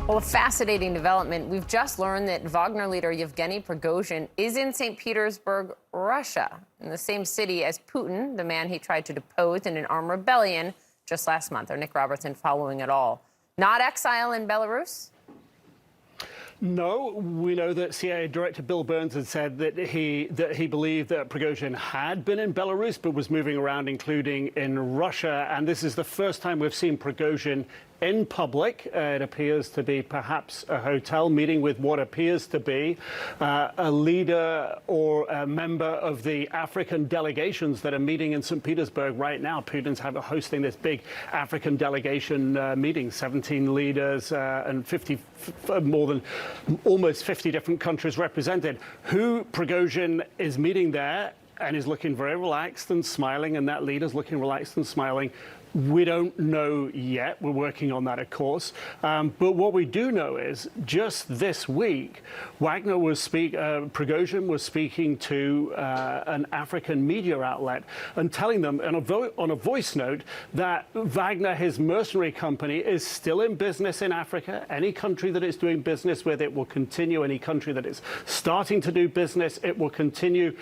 Well, a fascinating development. We've just learned that Wagner leader Yevgeny Prigozhin is in St. Petersburg, Russia, in the same city as Putin, the man he tried to depose in an armed rebellion just last month. Our Nick Robertson following it all. Not exile in Belarus? No, we know that CIA Director Bill Burns had said that he believed that Prigozhin had been in Belarus but was moving around, including in Russia. And this is the first time we've seen Prigozhin in public. It appears to be perhaps a hotel meeting with what appears to be a leader or a member of the African delegations that are meeting in St. Petersburg right now. Putin's hosting this big African delegation meeting, 17 leaders and almost 50 different countries represented. Who Prigozhin is meeting there and is looking very relaxed and smiling, and that leader's looking relaxed and smiling, we don't know yet. We're working on that, of course. But what we do know is just this week, Prigozhin was speaking to an African media outlet and telling them on a voice note that Wagner, his mercenary company, is still in business in Africa. Any country that it's doing business with, it will continue. Any country that is starting to do business, it will continue.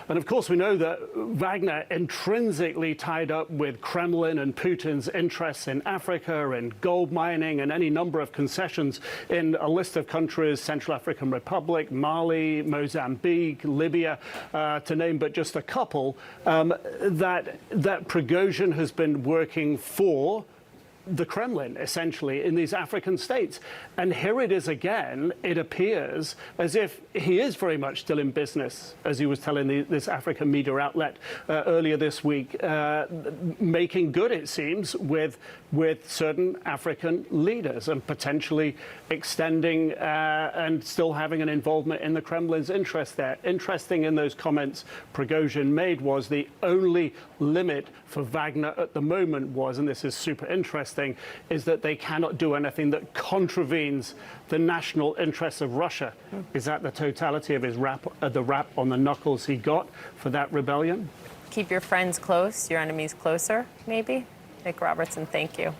And of course, we know that Wagner intrinsically tied up with Kremlin and Putin's interests in Africa and gold mining and any number of concessions in a list of countries, Central African Republic, Mali, Mozambique, Libya, to name but just a couple, that Prigozhin has been working for the Kremlin, essentially, in these African states. And here it is again. It appears as if he is very much still in business, as he was telling this African media outlet earlier this week, making good, it seems, with certain African leaders and potentially extending and still having an involvement in the Kremlin's interest there. Interesting in those comments Prigozhin made was the only limit for Wagner at the moment was, and this is super interesting, is that they cannot do anything that contravenes the national interests of Russia. Is that the totality of his rap on the knuckles he got for that rebellion? Keep your friends close, your enemies closer, maybe? Nick Robertson, thank you.